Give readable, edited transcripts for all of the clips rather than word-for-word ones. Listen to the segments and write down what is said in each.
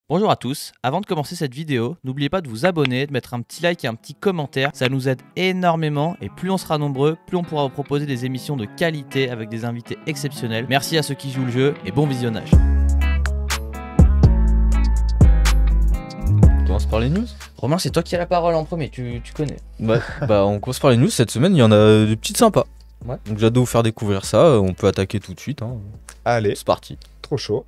Bonjour à tous, avant de commencer cette vidéo, n'oubliez pas de vous abonner, de mettre un petit like et un petit commentaire, ça nous aide énormément et plus on sera nombreux, plus on pourra vous proposer des émissions de qualité avec des invités exceptionnels. Merci à ceux qui jouent le jeu et bon visionnage. On commence par les news. Romain, c'est toi qui as la parole en premier, tu connais. Ouais, bah on commence par les news. Cette semaine, il y en a des petites sympas. Ouais. Donc j'ai hâte de vous faire découvrir ça. On peut attaquer tout de suite. Hein. Allez, C'est parti. trop chaud.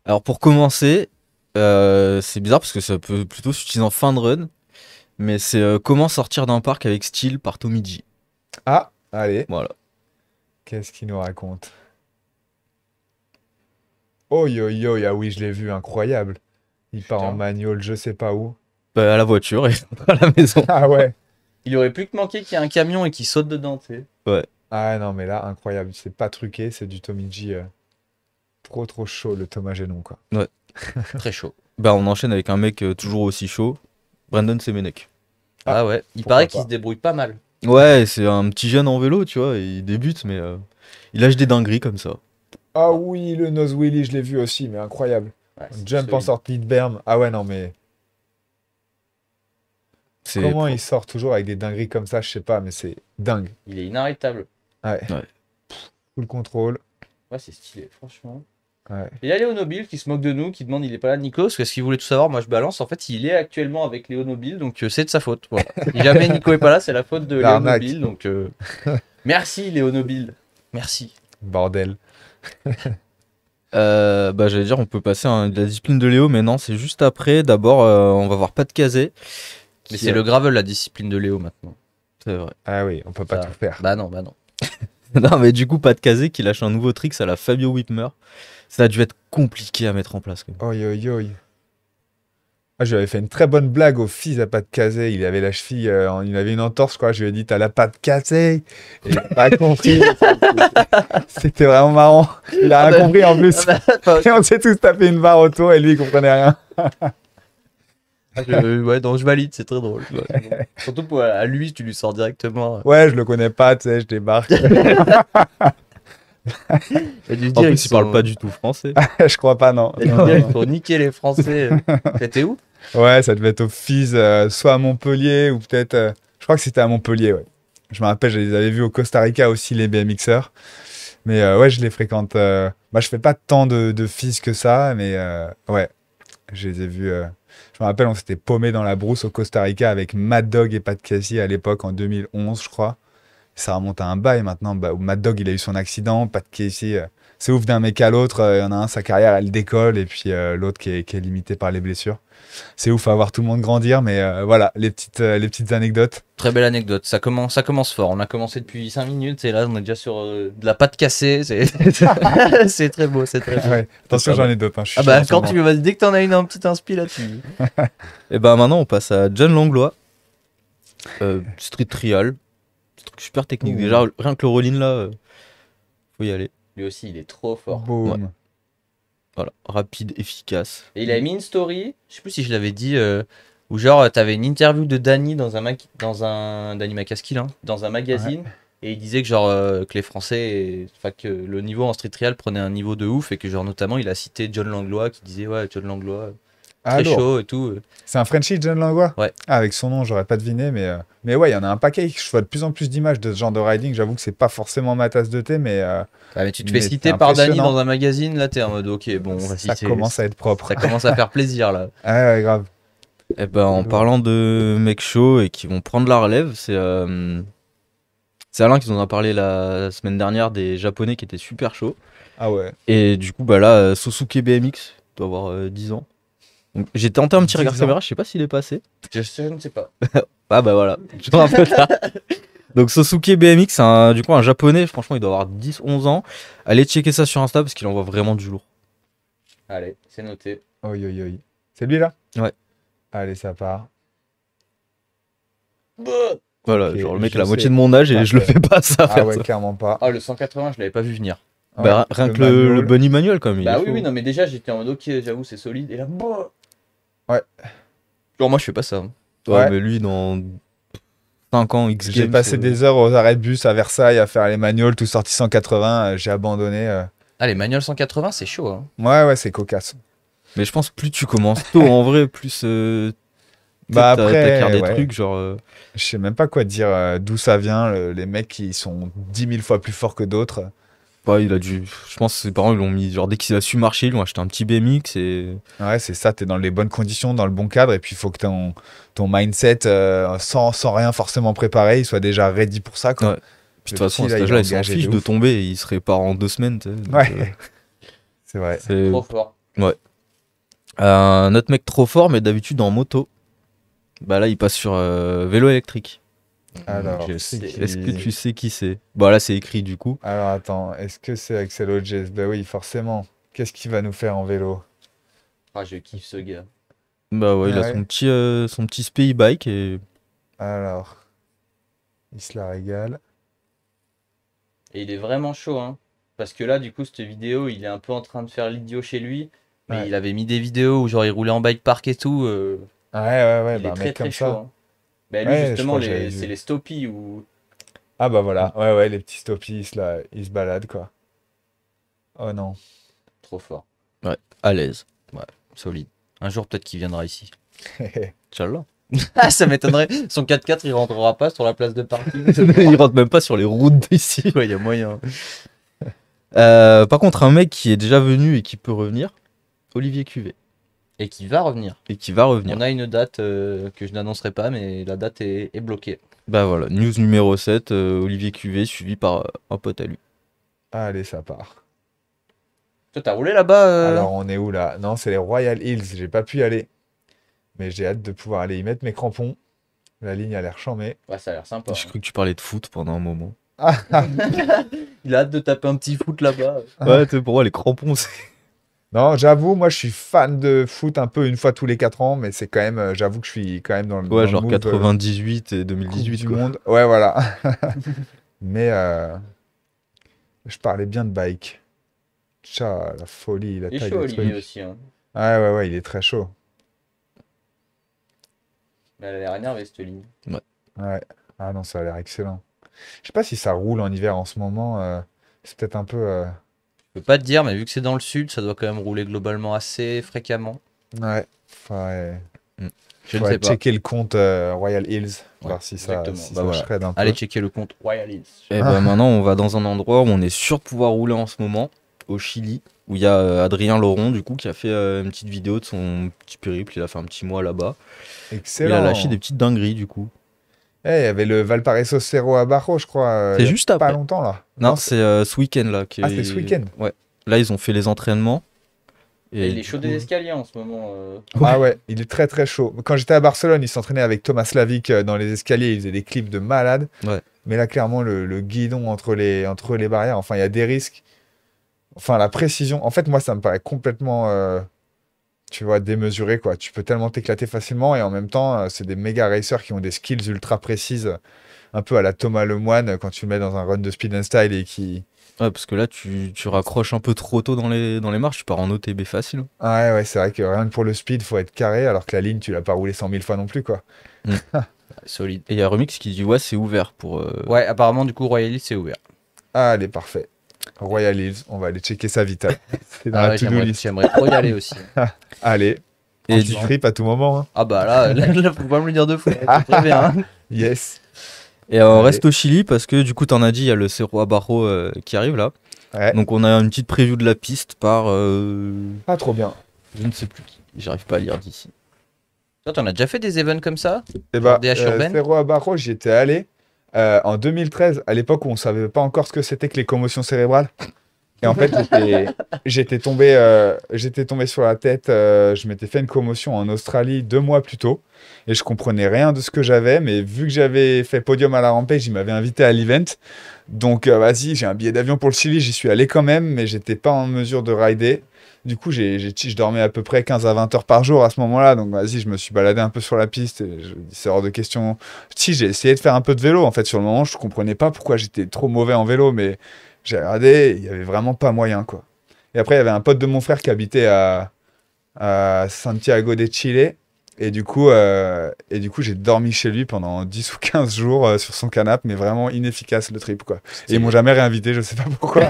Alors pour commencer, c'est bizarre parce que ça peut plutôt s'utiliser en fin de run. Mais c'est comment sortir d'un parc avec style par Tommy G. Ah, allez, Voilà. qu'est-ce qu'il nous raconte? Oh yo yo, ah oui, je l'ai vu, incroyable. Il part en Putain. manual, je sais pas où. Bah, à la voiture et à la maison. Ah ouais. Il aurait plus que manqué qu'il y ait un camion et qu'il saute dedans, tu sais. Ah non, mais là, incroyable. C'est pas truqué, c'est du Tommy G. Trop chaud, le Thomas Génon, quoi. Très chaud. Bah on enchaîne avec un mec toujours aussi chaud. Brandon Semenech. Ah ouais, il pourquoi paraît qu'il pas. se débrouille pas mal. Ouais, c'est un petit jeune en vélo, tu vois. Il débute, mais il lâche des dingueries comme ça. Ah oui, le nose wheelie, je l'ai vu aussi, mais incroyable. Ouais, c'est Jump en solide. sortie de berme. Ah ouais, non, mais C'est comment pro- il sort toujours avec des dingueries comme ça, je sais pas, mais c'est dingue. Il est inarrêtable. Ouais. Ouais. Full contrôle. Ouais, c'est stylé, franchement. Ouais. Et il y a Léonobile qui se moque de nous, qui demande il est pas là Nico, parce que s'il voulait tout savoir, moi je balance. En fait, il est actuellement avec Léonobile, donc c'est de sa faute. Voilà. Si jamais Nico est pas là, c'est la faute de L'arnaque. Léonobile. Donc merci Léonobile. Merci. Bordel. Bah j'allais dire on peut passer à de la discipline de Léo, mais non, c'est juste après. D'abord on va voir Pat Kazé. Mais qui c'est a- le gravel la discipline de Léo maintenant. C'est vrai. Ah oui, on peut pas Ça- tout faire. Bah non, bah non. Non mais du coup Pat Kazé qui lâche un nouveau trick à la Fabio Whitmer. Ça a dû être compliqué à mettre en place quand même. Oi, oi, oi. Ah, je lui avais fait une très bonne blague au fils à pas de casé. Il avait la cheville, il avait une entorse, quoi. Je lui ai dit, t'as la patte cassée. Et il a pas compris. C'était vraiment marrant. Il a rien compris en plus. Et on s'est tous tapé une barre autour et lui, il comprenait rien. Ouais, donc je valide, c'est très drôle. Surtout pour à lui, tu lui sors directement. Ouais, je le connais pas, tu sais, je débarque. En plus il parle pas du tout français. Je crois pas, non. Il faut niquer les Français. T'étais où? Ouais, ça devait être au FIS, soit à Montpellier ou peut-être. Je crois que c'était à Montpellier, ouais. Je me rappelle, je les avais vus au Costa Rica aussi, les BMXers. Mais ouais, je les fréquente. Bah, je fais pas tant de FIS que ça, mais ouais, je les ai vus. Je me rappelle, on s'était paumé dans la brousse au Costa Rica avec Mad Dog et Pat Casey à l'époque, en 2011, je crois. Ça remonte à un bail maintenant, bah, où Mad Dog il a eu son accident, Pat Casey, c'est ouf d'un mec à l'autre. Il y en a un, sa carrière elle décolle, et puis l'autre qui est limité par les blessures. C'est ouf à voir tout le monde grandir, mais voilà, les petites anecdotes. Très belle anecdote. Ça commence fort. On a commencé depuis 5 minutes et là, on est déjà sur de la pâte cassée. C'est c'est très beau, c'est très beau. Ouais. Attention, Ça j'en ai d'autres. Hein, je suis Ah bah chiant en quand ce tu vas dès que t'en as une un petit inspi là-dessus. Et bah maintenant on passe à John Langlois. Street Trial. Truc super technique. Ouh. Déjà rien que le roll-in là, faut y aller. Lui aussi, il est trop fort. Boum. Voilà, rapide, efficace. Et il a mis une story, je sais plus si je l'avais dit, où genre t'avais une interview de Danny dans un Danny Macaskill, hein, dans un magazine, et il disait que genre que les Français, enfin que le niveau en street trial prenait un niveau de ouf et que genre notamment il a cité John Langlois qui disait ouais John Langlois Ah, très lourd. chaud et tout. C'est un Frenchie, John Langlois? Ouais. Ah, avec son nom, j'aurais pas deviné, mais ouais, il y en a un paquet. Je vois de plus en plus d'images de ce genre de riding. J'avoue que c'est pas forcément ma tasse de thé, mais Ah, mais tu te Mais fais c'est citer par Danny impressionnant. dans un magazine, là t'es en mode ok bon ça vas-y, commence à être propre. ça commence à faire plaisir là. Ah ouais, grave. Et ben en parlant de mecs chauds et qui vont prendre la relève, c'est Alain qui nous en a parlé la semaine dernière des Japonais qui étaient super chauds. Ah ouais. Et du coup, bah là, Sosuke BMX doit avoir 10 ans. Donc, j'ai tenté un petit 10 regard ans. caméra, je sais pas s'il est passé. Je ne sais pas. Ah bah voilà, je un peu tard. Donc Sosuke BMX, c'est du coup un japonais, franchement il doit avoir 10-11 ans. Allez checker ça sur Insta parce qu'il envoie vraiment du lourd. Allez, c'est noté. Oi, oi, oi. C'est lui là? Ouais. Allez, ça part. Voilà, Ok, genre le mec je a la sais. moitié de mon âge et Parfait. je le fais pas ça Ah faire ouais, ça. clairement pas. Ah le 180 je l'avais pas vu venir. Bah, Ouais, rien que le manual. bunny manual quand même. il Bah est oui, chaud. oui, non, mais déjà j'étais en mode ok, j'avoue, c'est solide. Et là, bah. Ouais. Genre, moi je fais pas ça. hein. Ouais, Ouais. mais lui dans 5 ans, X J'ai Games. passé des heures aux arrêts de bus à Versailles à faire les manuals, tout sorti 180. J'ai abandonné. Ah, les manuels 180, c'est chaud. Hein. Ouais, c'est cocasse. Mais je pense que plus tu commences tôt, en vrai, plus Bah après, t'acquiers des ouais. trucs, genre. Je sais même pas quoi te dire d'où ça vient. Les mecs qui sont 10 000 fois plus forts que d'autres. Ouais, il a dû. Je pense que ses parents, ils l'ont mis. Genre, dès qu'il a su marcher, ils lui ont acheté un petit BMX et. Ouais, c'est ça. T'es dans les bonnes conditions, dans le bon cadre. Et puis, il faut que ton mindset, sans rien forcément préparer, il soit déjà ready pour ça, quoi. Ouais. Puis de Le toute façon, à petit, cet là, il âge-là, est il s'en engagé fiche de de ouf. tomber, il se répare en 2 semaines. Tu sais, donc, Ouais, c'est vrai. c'est Trop fort. un autre mec trop fort, mais d'habitude en moto. Bah là, il passe sur vélo électrique. Alors, Je c'est sais. qui Est-ce que tu sais qui c'est? Bah là, c'est écrit du coup. Alors, attends. Est-ce que c'est Axel Hodges? Bah oui, forcément. Qu'est-ce qu'il va nous faire en vélo? Ah, je kiffe ce gars. Bah ouais, il a Ouais. son petit Spey bike et. Alors, il se la régale. Et il est vraiment chaud, hein. Parce que là, du coup, cette vidéo, il est un peu en train de faire l'idiot chez lui. Mais Ouais. il avait mis des vidéos où genre il roulait en bike park et tout. Ouais, Il bah est un très mec très comme chaud. ça. Hein. Bah, lui, Ouais, je justement, crois que j'avais vu. c'est les stoppies où. Ah bah voilà, ouais, les petits stoppies, ils se baladent, quoi. Oh non. Trop fort. Ouais, à l'aise. Ouais, solide. Un jour, peut-être qu'il viendra ici. Inch'Allah. Ah, ça m'étonnerait. Son 4x4, il rentrera pas sur la place de parking. Il rentre même pas sur les routes d'ici. Ouais, il y a moyen. Par contre, un mec qui est déjà venu et qui peut revenir, Olivier Cuvet. Et qui va revenir. Et qui va revenir. On a une date que je n'annoncerai pas, mais la date est bloquée. Bah voilà, news numéro 7, Olivier Cuvet, suivi par un pote à lui. Allez, ça part. Toi, t'as roulé là-bas Alors, on est où là? Non, c'est les Royal Hills, j'ai pas pu y aller. Mais j'ai hâte de pouvoir aller y mettre mes crampons. La ligne a l'air chambée. Ouais, ça a l'air sympa. J'ai cru que tu parlais de foot pendant un moment. Il a hâte de taper un petit foot là-bas. Ouais, pour moi, les crampons, c'est. Non, j'avoue, moi je suis fan de foot un peu une fois tous les 4 ans, mais c'est quand même, j'avoue que je suis quand même dans Ouais, le genre mood, 98 et Coupe 2018, du quoi. monde. Ouais, voilà. Mais je parlais bien de bike. Tcha, la folie, la Il est taille chaud, des Olivier trucs. aussi. Hein. Ouais, il est très chaud. Mais elle a l'air énervée, cette ligne. Ouais. Ah non, ça a l'air excellent. Je sais pas si ça roule en hiver en ce moment. C'est peut-être un peu. Je peux pas te dire, mais vu que c'est dans le sud, ça doit quand même rouler globalement assez fréquemment. Ouais. Faudrait, Je ne faudrait sais pas. checker le compte Royal Hills, voir si ça, exactement. si Bah ça voilà. shred un peu. Allez checker le compte Royal Hills. Et bah maintenant, on va dans un endroit où on est sûr de pouvoir rouler en ce moment, au Chili, où il y a Adrien Laurent, du coup, qui a fait une petite vidéo de son petit périple. Il a fait un petit mois là-bas. Excellent. Il a lâché des petites dingueries, du coup. Il y avait le Valparaiso Cerro Abajo, je crois. C'est il y a juste pas après. longtemps là. Non, c'est ce week-end là. Ah, c'est ce week-end. Ouais. Là, ils ont fait les entraînements. Et il est du chaud coup, des escaliers en ce moment. Ah ouais, il est très très chaud. Quand j'étais à Barcelone, il s'entraînait avec Thomas Slavic dans les escaliers, il faisait des clips de malade. Ouais. Mais là, clairement, le guidon entre les barrières, enfin, il y a des risques. Enfin, la précision. En fait, moi, ça me paraît complètement, tu vois, démesuré, quoi. Tu peux tellement t'éclater facilement et en même temps, c'est des méga racers qui ont des skills ultra précises, un peu à la Thomas Lemoine quand tu le mets dans un run de speed and style et qui. Ouais, parce que là, tu raccroches un peu trop tôt dans les marches, tu pars en OTB facile. Ah ouais, c'est vrai que rien que pour le speed, faut être carré, alors que la ligne, tu l'as pas roulé 100 000 fois non plus, quoi. Solide. Et il y a Remix qui dit ouais, c'est ouvert pour. Ouais, apparemment, du coup, Royal Hills, c'est ouvert. Ah, elle est parfait. Royal Hills, on va aller checker ça vite. C'est dans Ah la ouais, to-do list. j'aimerais trop y aller aussi. Allez, Et et du- tu tripes à tout moment. Hein. Ah bah là, faut pas me le dire deux fois. C'est très bien. Hein. Yes. Et on Allez. reste au Chili parce que du coup, t'en as dit, il y a le Cerro Abajo qui arrive là. Ouais. Donc on a une petite preview de la piste par. Pas trop bien. Je ne sais plus qui. J'arrive pas à lire d'ici. Toi, t'en as déjà fait des events comme ça? Et bah, DH urbaine Cerro Abajo, j'y étais allé en 2013, à l'époque où on savait pas encore ce que c'était que les commotions cérébrales. Et en fait, j'étais tombé sur la tête. Je m'étais fait une commotion en Australie 2 mois plus tôt. Et je comprenais rien de ce que j'avais. Mais vu que j'avais fait podium à la Rampage, ils m'avaient invité à l'event. Donc, vas-y, j'ai un billet d'avion pour le Chili. J'y suis allé quand même, mais j'étais pas en mesure de rider. Du coup, je dormais à peu près 15 à 20 heures par jour à ce moment-là. Donc, vas-y, je me suis baladé un peu sur la piste. Et c'est hors de question. Si, j'ai essayé de faire un peu de vélo. En fait, sur le moment, je comprenais pas pourquoi j'étais trop mauvais en vélo. Mais j'ai regardé, il y avait vraiment pas moyen, quoi. Et après, il y avait un pote de mon frère qui habitait à Santiago de Chile. Et du coup, j'ai dormi chez lui pendant 10 ou 15 jours sur son canapé, mais vraiment inefficace le trip, quoi. Et ils m'ont jamais réinvité, je sais pas pourquoi.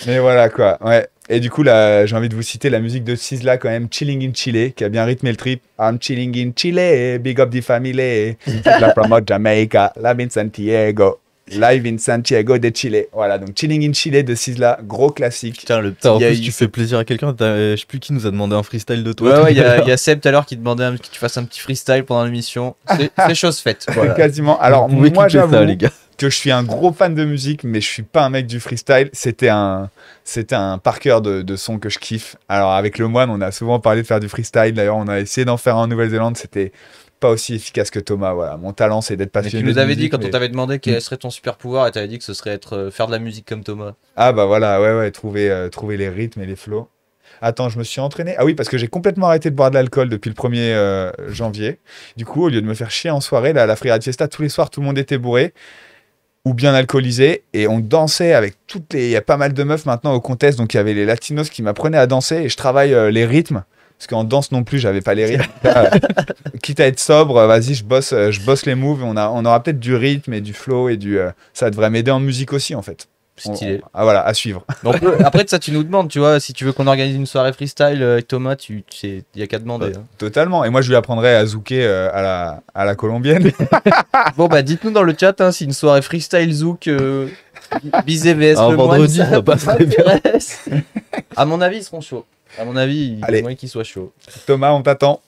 Mais voilà, quoi. Ouais. Et du coup, là, j'ai envie de vous citer la musique de Sizzla, quand même, Chilling in Chile, qui a bien rythmé le trip. I'm chilling in Chile, big up the family. La from Jamaica, live in Santiago. Live in Santiago de Chile. Voilà, donc Chilling in Chile de Sizzla, gros classique. Putain, le Putain, en petit plus, tu fais plaisir à quelqu'un. Je sais plus qui nous a demandé un freestyle de toi. Ouais, ouais, il y a Seb tout à l'heure qui demandait que tu fasses un petit freestyle pendant l'émission. C'est chose faite. Voilà. Quasiment. Alors, Vous pouvez moi, clipper ça, j'avoue les gars. que je suis un gros fan de musique, mais je suis pas un mec du freestyle. C'était un par cœur de son que je kiffe. Alors, avec le Moine, on a souvent parlé de faire du freestyle. D'ailleurs, on a essayé d'en faire en Nouvelle-Zélande. C'était pas aussi efficace que Thomas. Voilà, mon talent, c'est d'être Mais passionné. tu nous de avais dit musique, quand mais- on t'avait demandé quel serait ton super pouvoir et t'avais dit que ce serait faire de la musique comme Thomas. Ah bah voilà, ouais, trouver les rythmes et les flows. Attends, je me suis entraîné. Ah oui, parce que j'ai complètement arrêté de boire de l'alcool depuis le 1er janvier. Du coup, au lieu de me faire chier en soirée, là, à la Free Fiesta, tous les soirs, tout le monde était bourré ou bien alcoolisé et on dansait avec toutes les... Il y a pas mal de meufs maintenant au contest, donc il y avait les latinos qui m'apprenaient à danser et je travaille les rythmes. Parce qu'en danse non plus, j'avais pas les rythmes. Là, quitte à être sobre, vas-y, je bosse les moves. On aura peut-être du rythme et du flow et ça devrait m'aider en musique aussi, en fait. Stylé. Ah voilà, à suivre. Donc, après de ça, tu nous demandes, tu vois, si tu veux qu'on organise une soirée freestyle avec Thomas, il y a qu'à demander. Hein. Totalement. Et moi, je lui apprendrai à zouker à la colombienne. Bon, bah dites-nous dans le chat hein, si une soirée freestyle zouk Bizet vs Un le Moine, vendredi, ça ça passerait bien. m'intéresse. À mon avis, ils seront chauds. À mon avis, il Allez. y a moyen qu'ils soient chauds. Thomas, on t'attend.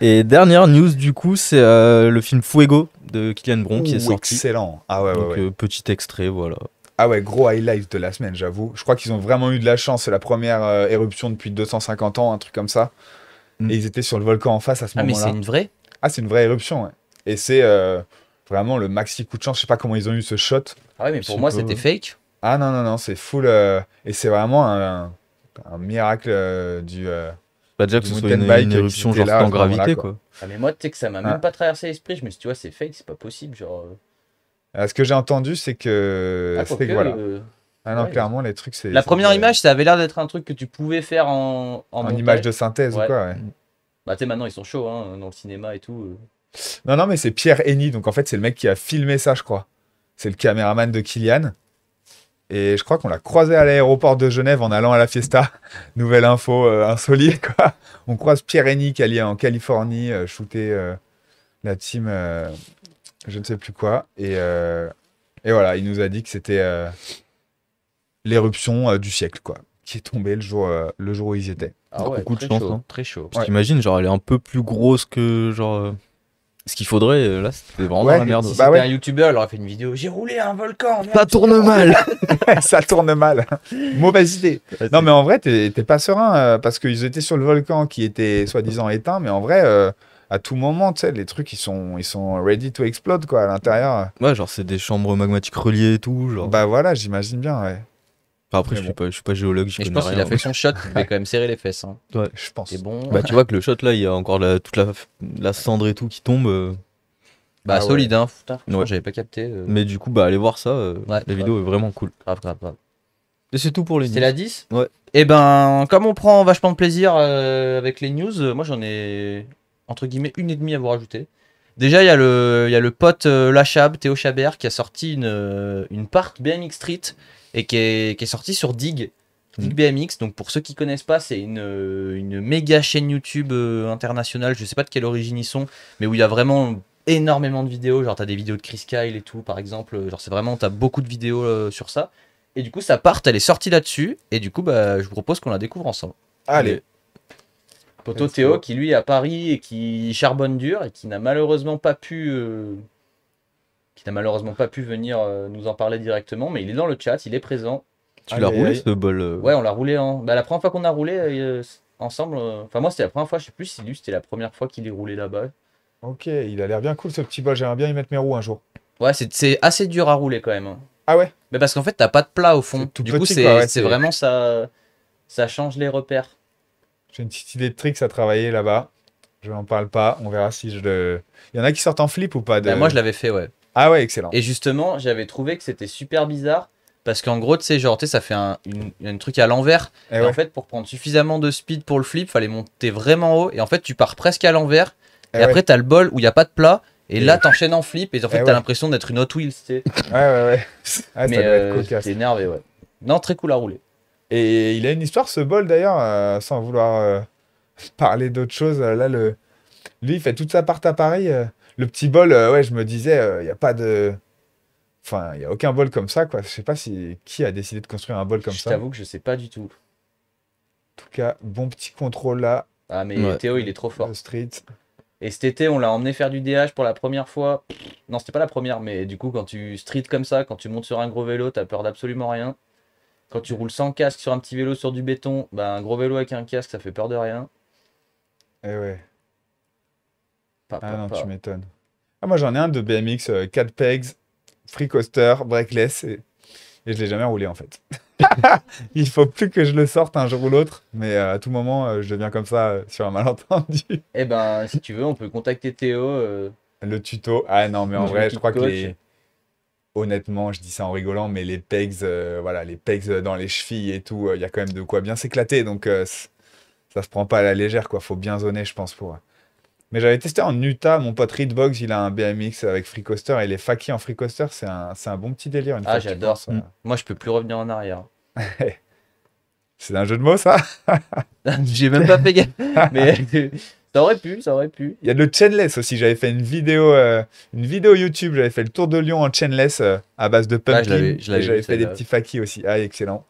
Et dernière news, du coup, c'est le film Fuego de Kylian Bron qui est Ouh, sorti. excellent. Ah ouais, ouais, Donc, ouais. petit extrait, voilà. Ah ouais, gros highlight de la semaine, j'avoue. Je crois qu'ils ont vraiment eu de la chance. C'est la première éruption depuis 250 ans, un truc comme ça. Mm. Et ils étaient sur le volcan en face à ce Ah, mais moment-là. c'est une vraie. Ah, c'est une vraie éruption, ouais. Et c'est vraiment le maxi coup de chance. Je sais pas comment ils ont eu ce shot. Ah ouais, mais Je pour sais moi, pas, c'était ouais. fake. Ah non, non, non, c'est full. Et c'est vraiment un miracle du. Pas déjà que Du ce soit mountain une bike qui éruption était genre là à sans ce moment-là, gravité, quoi. quoi. Ah, mais moi, tu sais que ça m'a Ah. même pas traversé l'esprit. Je me suis dit, tu vois, c'est fake, c'est pas possible. Genre. Ce que j'ai entendu, c'est que. Ah, C'était quoique, que voilà. Ah non, ouais. clairement, les trucs, c'est. La c'est première des- image, ça avait l'air d'être un truc que tu pouvais faire en En montage. image de synthèse Ouais. ou quoi, ouais. Bah, tu sais, maintenant, ils sont chauds hein, dans le cinéma et tout. Non, non, mais c'est Pierre Henny. Donc en fait, c'est le mec qui a filmé ça, je crois. C'est le caméraman de Kylian. Et je crois qu'on l'a croisé à l'aéroport de Genève en allant à la fiesta. Nouvelle info insolite, quoi. On croise Pierre Henny qui allait en Californie shooter la team, je ne sais plus quoi. Et voilà, il nous a dit que c'était l'éruption du siècle, quoi. Qui est tombée le jour où ils y étaient. Ah ouais, Beaucoup de très chance, chaud, hein. très chaud. Parce qu'imagine, genre, elle est un peu plus grosse que, genre... ce qu'il faudrait, là, c'était vraiment Ouais, la merde. Si Bah c'était ouais. un youtubeur, il aurait fait une vidéo. J'ai roulé un volcan. merde. Ça tourne mal. Ça tourne mal. Mauvaise idée. Non, mais en vrai, t'es pas serein parce qu'ils étaient sur le volcan qui était soi-disant éteint, mais en vrai, à tout moment, tu sais, les trucs, ils sont ready to explode, quoi, à l'intérieur. Ouais, genre, c'est des chambres magmatiques reliées et tout, genre. Bah voilà, j'imagine bien, ouais. Enfin, après, mais je suis pas géologue, Et je je connais pense qu'il rien. a fait son shot. Il devait quand même serrer les fesses. Hein. Je pense. C'est bon. Bah, tu vois que le shot, là, il y a encore toute la cendre et tout qui tombe. Bah, Ah ouais. solide, hein. Putain, franchement, Ouais. j'avais pas capté. Mais du coup, bah, allez voir ça. Ouais, la vidéo est vraiment cool. grave, grave, grave. Et c'est tout pour les C'était news. la 10 Ouais. Et ben, comme on prend vachement de plaisir avec les news, moi j'en ai entre guillemets une et demie à vous rajouter. Déjà, il y a le pote Lachab, Théo Chabert, qui a sorti une part BMX Street et qui est sortie sur Dig. Dig BMX, donc pour ceux qui connaissent pas, c'est une méga chaîne YouTube internationale, je sais pas de quelle origine ils sont, mais où il y a vraiment énormément de vidéos, genre t'as des vidéos de Chris Kyle et tout par exemple, genre c'est vraiment, t'as beaucoup de vidéos sur ça. Et du coup, sa part, elle est sortie là-dessus. Et du coup, bah, je vous propose qu'on la découvre ensemble. Allez. Poto Let's Théo, go. qui lui est à Paris et qui charbonne dur et qui n'a malheureusement pas pu, venir nous en parler directement. Mais il est dans le chat, il est présent. Tu l'as Allez, roulé, allez. ce bol Ouais, on l'a roulé bah, la première fois qu'on a roulé ensemble. Enfin, moi, c'était la première fois, je sais plus si lui, c'était la première fois qu'il est roulé là-bas. Ok, il a l'air bien cool ce petit bol. J'aimerais bien y mettre mes roues un jour. Ouais, c'est assez dur à rouler quand même. Hein. Ah ouais? Mais parce qu'en fait, t'as pas de plat au fond. C'est tout Du coup, petit, c'est quoi, ouais, c'est c'est- vraiment ça. Ça change les repères. J'ai une petite idée de tricks à travailler là-bas. Je n'en parle pas. On verra si je le. Il y en a qui sortent en flip ou pas de... Bah, moi, je l'avais fait, ouais. Ah ouais, excellent. Et justement, j'avais trouvé que c'était super bizarre Parce qu'en gros, tu sais, genre, tu sais, ça fait un truc à l'envers. Et Et ouais. en fait, pour prendre suffisamment de speed pour le flip, fallait monter vraiment haut. Et en fait, tu pars presque à l'envers. Et, ouais. après, t'as le bol où il n'y a pas de plat. Et Et là, ouais. t'enchaînes en flip. Et en fait, t'as ouais. l'impression d'être une Hot Wheels, tu sais. Ouais. Ah, Mais ça doit être cocasse. t'es énervé, ouais. Non, très cool à rouler. Et il a une histoire, ce bol d'ailleurs, sans vouloir parler d'autre chose. Lui, il fait toute sa part à Paris. Le petit bol, ouais, je me disais, il n'y a pas de. Enfin, il n'y a aucun bol comme ça, quoi. Je sais pas qui a décidé de construire un bol comme Je ça. En t'avoue que je sais pas du tout. tout cas, bon petit contrôle là, Ah, mais Ouais. Théo, il est trop fort. le street. Et cet été, on l'a emmené faire du DH pour la première fois. Non, c'était pas la première, mais du coup, quand tu street comme ça, quand tu montes sur un gros vélo, t'as peur d'absolument rien. Quand tu roules sans casque sur un petit vélo sur du béton, bah, un gros vélo avec un casque, ça fait peur de rien. Eh ouais. Ah non, Pas. tu m'étonnes. Ah, moi, j'en ai un de BMX, 4 pegs, free coaster, breakless, et je l'ai jamais roulé en fait. Il faut plus que je le sorte un jour ou l'autre, mais à tout moment, je deviens comme ça sur un malentendu. Eh ben, si tu veux, on peut contacter Théo. Le tuto. Ah non, mais en Je vrai, vais je crois que coach. honnêtement, je dis ça en rigolant, mais les pegs, voilà, les pegs dans les chevilles et tout, il y a quand même de quoi bien s'éclater, donc ça se prend pas à la légère, quoi. Faut bien zoner, je pense, pour. Mais j'avais testé en Utah, mon pote Reedbox, il a un BMX avec free coaster, et les fakis en free coaster, c'est un bon petit délire. Une Ah, fois que tu j'adore. penses, Moi, je peux plus revenir en arrière. C'est un jeu de mots, ça? J'ai même pas fait gaffe. Mais ça aurait pu, ça aurait pu. Il y a le chainless aussi. J'avais fait une vidéo YouTube. J'avais fait le tour de Lyon en chainless à base de pumpkin. Ah, je l'avais Et j'avais vu, fait des celle-là. petits fakis aussi. Ah, excellent.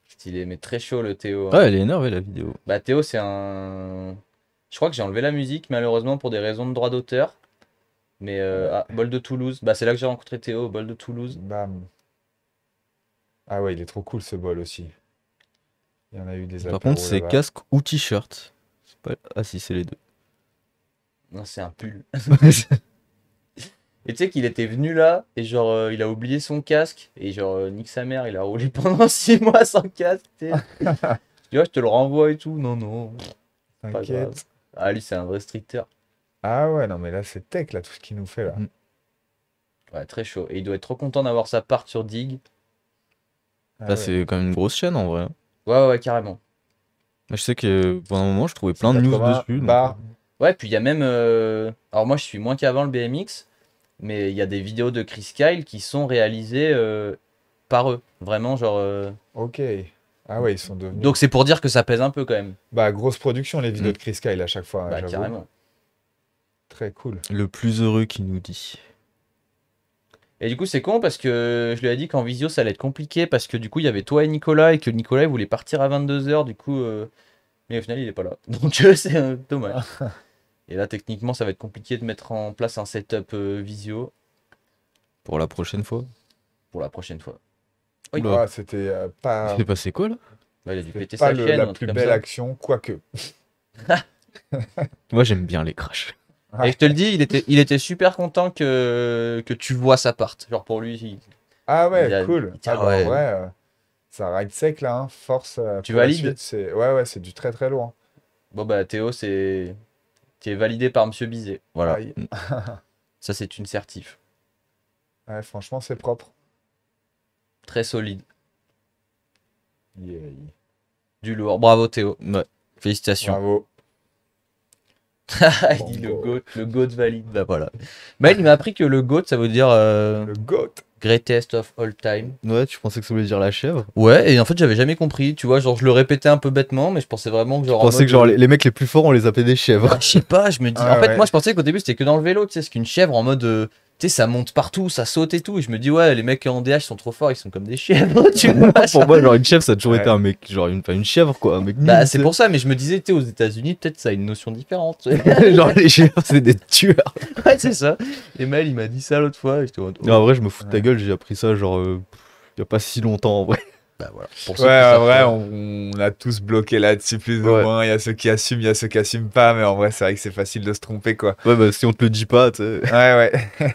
Stylé, mais très chaud le Théo. Ouais, elle est énervée la vidéo. Bah, Théo, c'est un. Je crois que j'ai enlevé la musique, malheureusement, pour des raisons de droit d'auteur. Mais, Bol de Toulouse. Bah, c'est là que j'ai rencontré Théo, au Bol de Toulouse. Bam. Ah ouais, il est trop cool ce bol aussi. Il y en a eu des Par apéros contre, c'est là-bas. casque ou t-shirt. Ah si, c'est les deux. Non, c'est un pull. Et tu sais qu'il était venu là, et genre, il a oublié son casque, et genre, nique sa mère, il a roulé pendant 6 mois sans casque, tu sais. Tu vois, je te le renvoie et tout. Non, non, pas grave. T'inquiète. Ah, lui, c'est un vrai stricter. Ah ouais, non, mais là, c'est tech, là, tout ce qu'il nous fait, là. Mhm. Ouais, très chaud. Et il doit être trop content d'avoir sa part sur Dig. Ah Là, ouais. c'est quand même une grosse chaîne en vrai. Ouais, carrément. Moi, je sais que pendant un moment, je trouvais plein de news 80 dessus. donc, bars. Ouais, puis il y a même. Alors, moi, je suis moins qu'avant le BMX, mais il y a des vidéos de Chris Kyle qui sont réalisées par eux. Vraiment, genre. Ok. Ah ouais, ils sont devenus. Donc, c'est pour dire que ça pèse un peu quand même. Bah, grosse production, les vidéos Mm. de Chris Kyle à chaque fois, Bah, j'avoue. carrément. Très cool. Le plus heureux qui nous dit. Et du coup, c'est con parce que je lui ai dit qu'en visio, ça allait être compliqué parce que du coup, il y avait toi et Nicolas et que Nicolas il voulait partir à 22h. Du coup, mais au final, il est pas là. Donc, c'est dommage. Et là, techniquement, ça va être compliqué de mettre en place un setup visio Pour la prochaine fois. pour la prochaine fois. Oui. Oula. Ah, c'était pas, Il s'est passé quoi là? Bah, il a dû c'était péter pas sa chaîne. la un truc plus comme belle ça. action, quoique. Moi, j'aime bien les crashs. Et je te le dis, il était super content que tu vois sa part. Genre pour lui, Ah ouais, Il a- cool. il dit, Ah ah bah, ouais. en vrai, ça ride sec là, hein. Force. Tu pour la valides suite, ouais, c'est du très très lourd. bon bah Théo, tu es validé par Monsieur Bizet. Voilà, Aïe. ça c'est une certif. Ouais, franchement, c'est propre. Très solide, Yeah. du lourd. Bravo Théo, Ouais. félicitations. Bravo. Il dit le GOAT valide. Bah voilà. Bah il m'a appris que le GOAT ça veut dire Le GOAT. Greatest of All Time. Ouais, tu pensais que ça voulait dire la chèvre? Ouais, et en fait j'avais jamais compris, tu vois, genre je le répétais un peu bêtement, mais je pensais vraiment que genre. Je en pensais mode, que genre les mecs les plus forts, on les appelait des chèvres. bah, je sais pas, je me dis. Ouais, En fait, ouais. moi je pensais qu'au début c'était que dans le vélo, tu sais, c'est qu'une chèvre en mode. Tu sais, ça monte partout, ça saute et tout. Et je me dis, ouais, les mecs en DH sont trop forts, ils sont comme des chèvres, tu vois. Pour moi, genre une chèvre, ça a toujours Ouais. été un mec, genre pas une chèvre quoi, un mec Bah, nul, c'est tu pour ça, mais je me disais, tu sais, aux États-Unis, peut-être ça a une notion différente. sais. Genre les chèvres, c'est des tueurs. Ouais, c'est ça. Et Mel, il m'a dit ça l'autre fois. Et j'étais en mode, oh. Non, en vrai, je me fous de ta Ouais. gueule, j'ai appris ça genre il y a pas si longtemps en vrai. Bah voilà. Pour ceux Ouais, qui en savent vrai, pas. on a tous bloqué là-dessus plus ou Ouais. moins. Il y a ceux qui assument, il y a ceux qui assument pas, mais en vrai, c'est vrai que c'est facile de se tromper, quoi. Ouais, bah si on te le dit pas, tu sais. Ouais. Bah,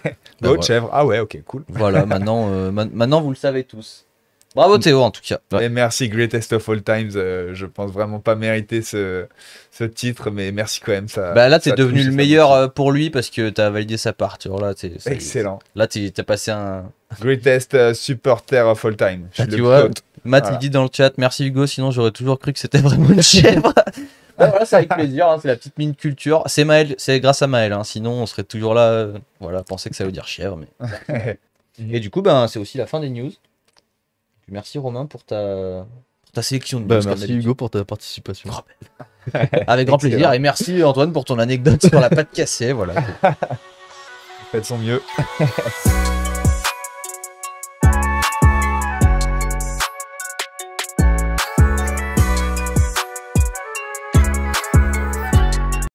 Goat voilà. chèvre. Ah ouais, ok, cool. Voilà, maintenant, maintenant vous le savez tous. Bravo Théo en tout cas. Et merci Greatest of All Times. Je pense vraiment pas mériter ce titre, mais merci quand même. Ça, Bah là t'es ça devenu touche, le ça meilleur motive. pour lui parce que t'as validé sa part. Tu vois, là, Excellent. Là t'as passé un. Greatest supporter of all time. Je suis tu le vois, GOAT. Matt Voilà. il dit dans le chat merci Hugo, sinon j'aurais toujours cru que c'était vraiment une chèvre. Ah, voilà, c'est avec plaisir, hein, c'est la petite mine culture. C'est Maël, c'est grâce à Maël, hein, sinon on serait toujours là, voilà, penser que ça veut dire chèvre. Mais... Et du coup, ben, c'est aussi la fin des news. Merci Romain pour ta sélection de news. Bah, comme merci d'habitude. Hugo pour ta participation. Avec grand plaisir. Et merci Antoine pour ton anecdote sur la patte cassée. Voilà. Faites son mieux.